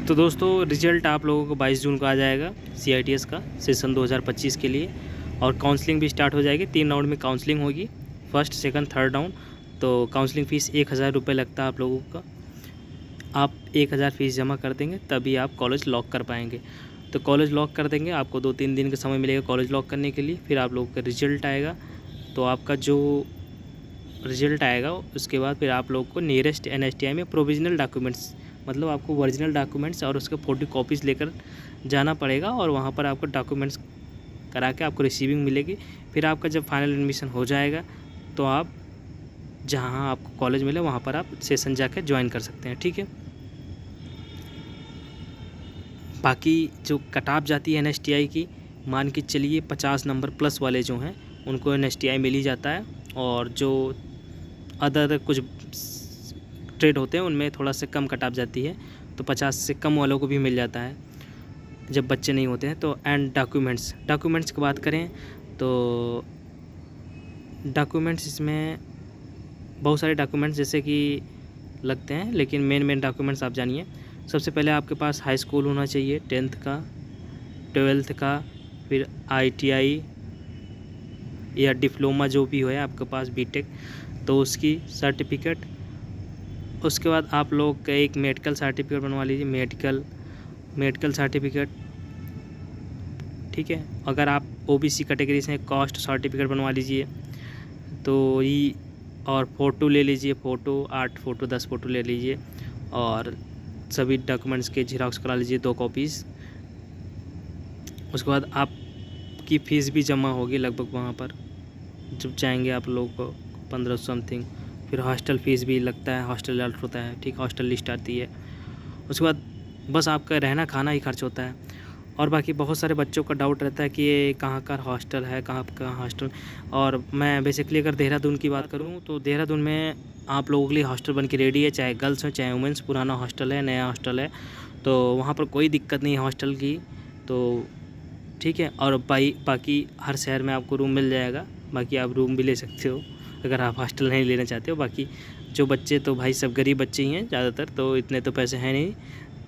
तो दोस्तों रिज़ल्ट आप लोगों को 22 जून को आ जाएगा CITS का सेशन 2025 के लिए। और काउंसलिंग भी स्टार्ट हो जाएगी। 3 राउंड में काउंसलिंग होगी, फर्स्ट सेकंड थर्ड राउंड। तो काउंसलिंग फ़ीस 1000 रुपये लगता है आप लोगों का। आप 1000 फ़ीस जमा कर देंगे तभी आप कॉलेज लॉक कर पाएंगे। तो कॉलेज लॉक कर देंगे, आपको 2-3 दिन का समय मिलेगा कॉलेज लॉक करने के लिए। फिर आप लोगों का रिज़ल्ट आएगा। तो आपका जो रिज़ल्ट आएगा उसके बाद फिर आप लोग को नियरेस्ट NSTI में प्रोविजनल डॉक्यूमेंट्स, मतलब आपको ओरिजिनल डॉक्यूमेंट्स और उसके फोटो कॉपीज़ लेकर जाना पड़ेगा और वहाँ पर आपको डॉक्यूमेंट्स करा के आपको रिसीविंग मिलेगी। फिर आपका जब फाइनल एडमिशन हो जाएगा तो आप जहाँ आपको कॉलेज मिले वहाँ पर आप सेशन जाकर ज्वाइन कर सकते हैं, ठीक है। बाकी जो कट ऑफ जाती है NSTI की, मान के चलिए 50 नंबर प्लस वाले जो हैं उनको NSTI मिल ही जाता है। और जो अदर कुछ ट्रेड होते हैं उनमें थोड़ा सा कम कट ऑफ जाती है, तो 50 से कम वालों को भी मिल जाता है जब बच्चे नहीं होते हैं। तो एंड डॉक्यूमेंट्स की बात करें तो डॉक्यूमेंट्स इसमें बहुत सारे डॉक्यूमेंट्स जैसे कि लगते हैं, लेकिन मेन डॉक्यूमेंट्स आप जानिए। सबसे पहले आपके पास हाई स्कूल होना चाहिए, 10th का, 12th का, फिर ITI या डिप्लोमा जो भी हो है आपके पास, BTech, तो उसकी सर्टिफिकेट। उसके बाद आप लोग का एक मेडिकल सर्टिफिकेट बनवा लीजिए, मेडिकल सर्टिफिकेट, ठीक है। अगर आप OBC कैटेगरी से कास्ट सर्टिफिकेट बनवा लीजिए तो ये, और फ़ोटो ले लीजिए, 8 फ़ोटो 10 फ़ोटो ले लीजिए और सभी डॉक्यूमेंट्स के झेरॉक्स करा लीजिए 2 कॉपीज़। उसके बाद आपकी फ़ीस भी जमा होगी लगभग वहाँ पर जब जाएंगे आप लोग को 1500 समथिंग। फिर हॉस्टल फ़ीस भी लगता है, हॉस्टल अलर्ट होता है, ठीक, हॉस्टल लिस्ट आती है। उसके बाद बस आपका रहना खाना ही खर्च होता है। और बाकी बहुत सारे बच्चों का डाउट रहता है कि ये कहाँ का हॉस्टल है, कहाँ हॉस्टल। और मैं बेसिकली अगर देहरादून की बात करूँ तो देहरादून में आप लोगों के लिए हॉस्टल बन के रेडी है, चाहे गर्ल्स हो चाहे वुमेंस। पुराना हॉस्टल है, नया हॉस्टल है, तो वहाँ पर कोई दिक्कत नहीं है हॉस्टल की, तो ठीक है। और बाकी हर शहर में आपको रूम मिल जाएगा। बाकी आप रूम भी ले सकते हो अगर आप हॉस्टल नहीं लेना चाहते हो। बाकी जो बच्चे तो भाई सब गरीब बच्चे ही हैं ज़्यादातर, तो इतने तो पैसे हैं नहीं,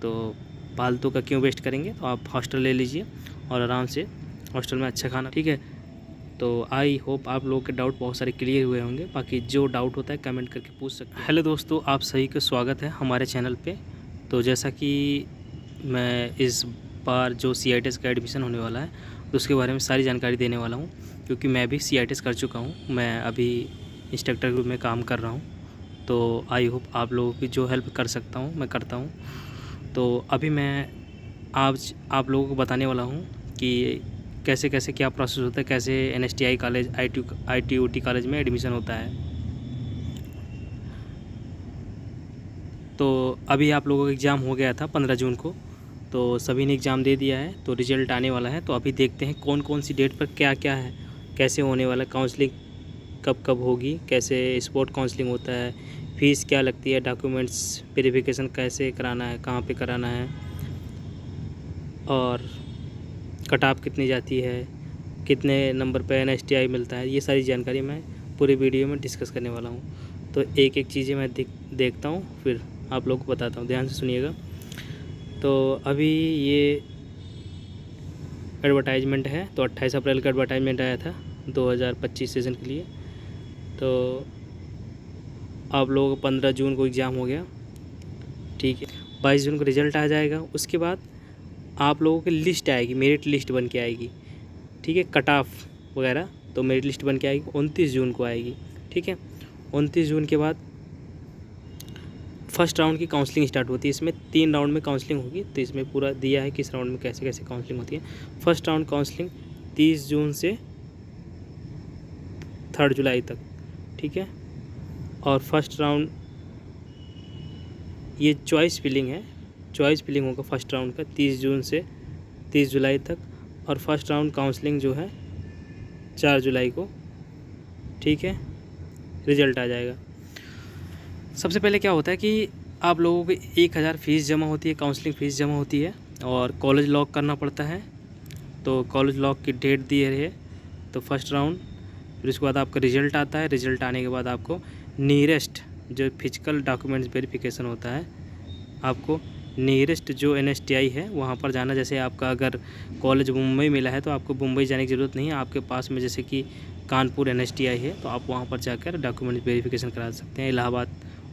तो फालतू का क्यों वेस्ट करेंगे। तो आप हॉस्टल ले लीजिए और आराम से हॉस्टल में अच्छा खाना, ठीक है। तो आई होप आप लोगों के डाउट बहुत सारे क्लियर हुए होंगे। बाकी जो डाउट होता है कमेंट करके पूछ सकते हैं। हेलो दोस्तों, आप सभी का स्वागत है हमारे चैनल पे। तो जैसा कि मैं इस बार जो CITS का एडमिशन होने वाला है तो उसके बारे में सारी जानकारी देने वाला हूँ, क्योंकि मैं भी CITS कर चुका हूँ। मैं अभी इंस्ट्रक्टर ग्रुप में काम कर रहा हूँ, तो आई होप आप लोगों की जो हेल्प कर सकता हूँ मैं करता हूँ। तो अभी मैं आज आप लोगों को बताने वाला हूँ कि कैसे क्या प्रोसेस होता है, कैसे NSTI कॉलेज ITOT कॉलेज में एडमिशन होता है। तो अभी आप लोगों का एग्ज़ाम हो गया था 15 जून को, तो सभी ने एग्ज़ाम दे दिया है, तो रिज़ल्ट आने वाला है। तो अभी देखते हैं कौन सी डेट पर क्या है, कैसे होने वाला, काउंसलिंग कब होगी, कैसे स्पॉट काउंसलिंग होता है, फ़ीस क्या लगती है, डॉक्यूमेंट्स वेरिफिकेशन कैसे कराना है, कहाँ पे कराना है, और कट ऑफ कितनी जाती है, कितने नंबर पे NSTI मिलता है। ये सारी जानकारी मैं पूरी वीडियो में डिस्कस करने वाला हूँ। तो एक चीज़ें मैं देखता हूँ फिर आप लोग को बताता हूँ, ध्यान से सुनिएगा। तो अभी ये एडवर्टाइजमेंट है, तो 28 अप्रैल का एडवर्टाइजमेंट आया था 2025 सेशन के लिए। तो आप लोगों को 15 जून को एग्ज़ाम हो गया, ठीक है। 22 जून को रिज़ल्ट आ जाएगा। उसके बाद आप लोगों की लिस्ट आएगी, मेरिट लिस्ट बन के आएगी, ठीक है। कट ऑफ वगैरह तो मेरिट लिस्ट बन के आएगी 29 जून को आएगी, ठीक है। 29 जून के बाद फर्स्ट राउंड की काउंसलिंग स्टार्ट होती है। इसमें 3 राउंड में काउंसलिंग होगी, तो इसमें पूरा दिया है किस राउंड में कैसे काउंसलिंग होती है। फर्स्ट राउंड काउंसलिंग 30 जून से 3 जुलाई तक, ठीक है। और फर्स्ट राउंड ये चॉइस फिलिंग होगा फर्स्ट राउंड का 30 जून से 30 जुलाई तक। और फर्स्ट राउंड काउंसलिंग जो है 4 जुलाई को, ठीक है, रिज़ल्ट आ जाएगा। सबसे पहले क्या होता है कि आप लोगों को 1000 फ़ीस जमा होती है, काउंसलिंग फ़ीस जमा होती है, और कॉलेज लॉक करना पड़ता है। तो कॉलेज लॉक की डेट दी है, तो फर्स्ट राउंड, फिर उसके बाद आपका रिज़ल्ट आता है। रिज़ल्ट आने के बाद आपको नियरेस्ट जो फिजिकल डॉक्यूमेंट्स वेरिफिकेशन होता है, आपको नियरेस्ट जो NSTI है वहाँ पर जाना। जैसे आपका अगर कॉलेज मुंबई मिला है तो आपको मुंबई जाने की ज़रूरत नहीं है, आपके पास में जैसे कि कानपुर NSTI है तो आप वहाँ पर जाकर डॉक्यूमेंट्स वेरिफिकेशन करा सकते हैं। इलाहाबाद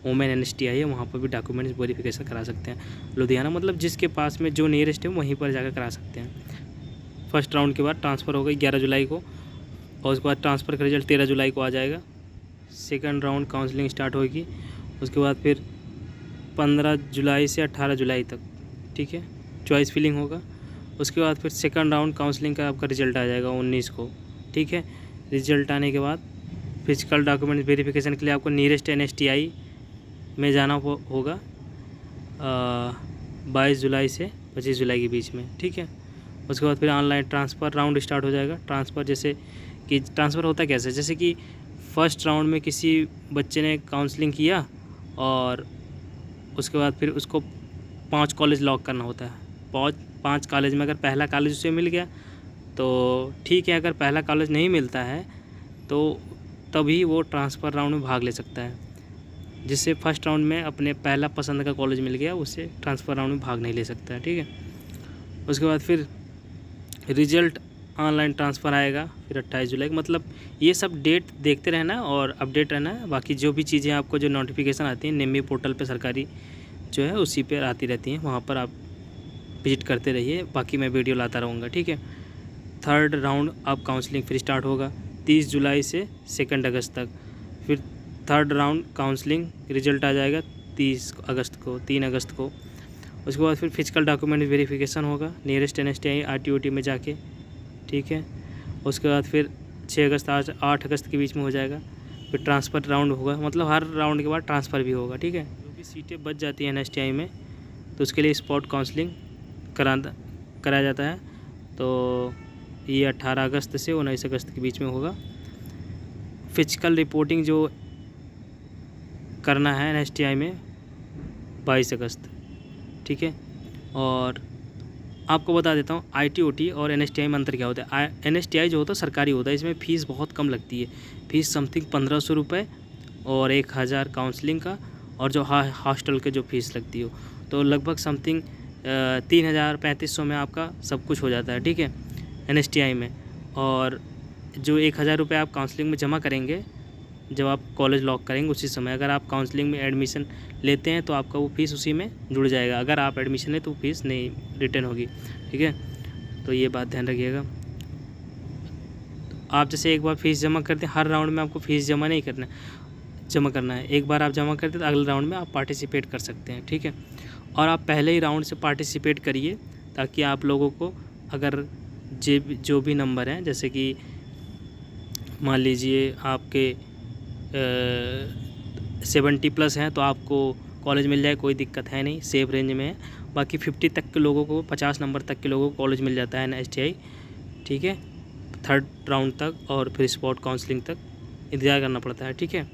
वोमेन NSTI है, वहाँ पर भी डॉक्यूमेंट्स वेरिफिकेशन करा सकते हैं। लुधियाना मतलब जिसके पास में जो नियरेस्ट है वहीं पर जाकर करा सकते हैं। फर्स्ट राउंड के बाद ट्रांसफ़र होगा 11 जुलाई को, और उसके बाद ट्रांसफ़र का रिजल्ट 13 जुलाई को आ जाएगा। सेकंड राउंड काउंसलिंग स्टार्ट होगी, उसके बाद फिर 15 जुलाई से 18 जुलाई तक, ठीक है, चॉइस फिलिंग होगा। उसके बाद फिर सेकंड राउंड काउंसलिंग का आपका रिजल्ट आ जाएगा 19 को, ठीक है। रिजल्ट आने के बाद फिजिकल डॉक्यूमेंट वेरिफिकेशन के लिए आपको नियरेस्ट NSTI में जाना होगा 22 जुलाई से 25 जुलाई के बीच में, ठीक है। उसके बाद फिर ऑनलाइन ट्रांसफ़र राउंड स्टार्ट हो जाएगा। ट्रांसफ़र जैसे कि ट्रांसफ़र होता कैसे, जैसे कि फ़र्स्ट राउंड में किसी बच्चे ने काउंसलिंग किया और उसके बाद फिर उसको 5 कॉलेज लॉक करना होता है। 5 कॉलेज में अगर पहला कॉलेज उसे मिल गया तो ठीक है, अगर पहला कॉलेज नहीं मिलता है तो तभी वो ट्रांसफ़र राउंड में भाग ले सकता है। जिससे फर्स्ट राउंड में अपने पहला पसंद का कॉलेज मिल गया उससे ट्रांसफ़र राउंड में भाग नहीं ले सकता है, ठीक है। उसके बाद फिर रिज़ल्ट ऑनलाइन ट्रांसफ़र आएगा फिर 28 जुलाई को। मतलब ये सब डेट देखते रहना और अपडेट रहना है। बाकी जो भी चीज़ें आपको जो नोटिफिकेशन आती हैं नेमी पोर्टल पे सरकारी जो है उसी पे आती रहती हैं, वहाँ पर आप विजिट करते रहिए। बाकी मैं वीडियो लाता रहूँगा, ठीक है। थर्ड राउंड अब काउंसलिंग फिर स्टार्ट होगा 30 जुलाई से 2 अगस्त तक। फिर थर्ड राउंड काउंसलिंग रिजल्ट आ जाएगा 3 अगस्त को। उसके बाद फिर फिजिकल डॉक्यूमेंट वेरिफिकेशन होगा नियरेस्ट NSTI RTOT में जाके, ठीक है। उसके बाद फिर 6 अगस्त 8 अगस्त के बीच में हो जाएगा। फिर ट्रांसफ़र राउंड होगा, मतलब हर राउंड के बाद ट्रांसफ़र भी होगा, ठीक है। जो भी सीटें बच जाती हैं NSTI में तो उसके लिए स्पॉट काउंसलिंग कराया जाता है। तो ये 18 अगस्त से 19 अगस्त के बीच में होगा। फिजिकल रिपोर्टिंग जो करना है NSTI में 22 अगस्त, ठीक है। और आपको बता देता हूँ ITOT और NSTI में अंतर क्या होता है। NSTI जो होता है सरकारी होता है, इसमें फ़ीस बहुत कम लगती है। फ़ीस समथिंग 1500 रुपये और 1000 काउंसलिंग का, और जो हॉस्टल के जो फ़ीस लगती हो तो लगभग समथिंग 3000-3500 में आपका सब कुछ हो जाता है, ठीक है, NSTI में। और जो 1000 रुपये आप काउंसलिंग में जमा करेंगे जब आप कॉलेज लॉक करेंगे उसी समय, अगर आप काउंसलिंग में एडमिशन लेते हैं तो आपका वो फ़ीस उसी में जुड़ जाएगा। अगर आप एडमिशन लें तो फीस नहीं रिटर्न होगी, ठीक है। तो ये बात ध्यान रखिएगा। आप जैसे एक बार फ़ीस जमा करते हैं, हर राउंड में आपको फ़ीस जमा नहीं करना है। एक बार आप जमा करते हैं तो अगले राउंड में आप पार्टिसिपेट कर सकते हैं, ठीक है। और आप पहले ही राउंड से पार्टिसिपेट करिए ताकि आप लोगों को अगर जो भी नंबर हैं, जैसे कि मान लीजिए आपके 70+ हैं तो आपको कॉलेज मिल जाए, कोई दिक्कत है नहीं, सेफ रेंज में है। बाकी 50 तक के लोगों को, 50 नंबर तक के लोगों को कॉलेज मिल जाता है NSTI, ठीक है, थर्ड राउंड तक। और फिर स्पॉट काउंसलिंग तक इंतज़ार करना पड़ता है, ठीक है।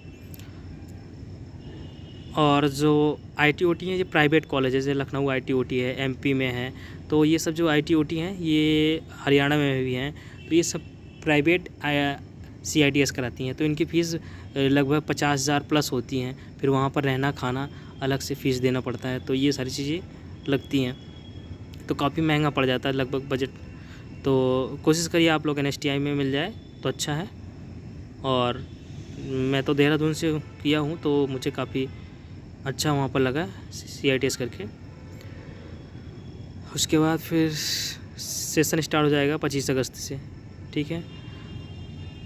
और जो ITOT है ये प्राइवेट कॉलेज है, जैसे लखनऊ ITOT है, MP में है, तो ये सब जो ITOT हैं ये हरियाणा में भी हैं, तो ये सब प्राइवेट CITS कराती हैं। तो इनकी फ़ीस लगभग 50,000 प्लस होती हैं। फिर वहाँ पर रहना खाना अलग से फ़ीस देना पड़ता है, तो ये सारी चीज़ें लगती हैं, तो काफ़ी महंगा पड़ जाता है लगभग बजट। तो कोशिश करिए आप लोग NSTI में मिल जाए तो अच्छा है। और मैं तो देहरादून से किया हूँ तो मुझे काफ़ी अच्छा वहाँ पर लगा CITS करके। उसके बाद फिर सेशन स्टार्ट हो जाएगा 25 अगस्त से, ठीक है।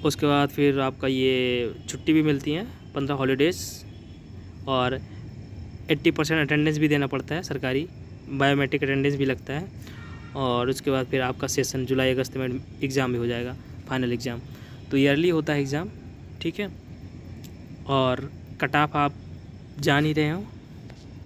उसके बाद फिर आपका ये छुट्टी भी मिलती है 15 हॉलीडेज़, और 80% अटेंडेंस भी देना पड़ता है सरकारी, बायोमेट्रिक अटेंडेंस भी लगता है। और उसके बाद फिर आपका सेशन जुलाई अगस्त में एग्ज़ाम भी हो जाएगा, फाइनल एग्ज़ाम। तो ईयरली होता है एग्ज़ाम, ठीक है। और कट ऑफ आप जान ही रहे हो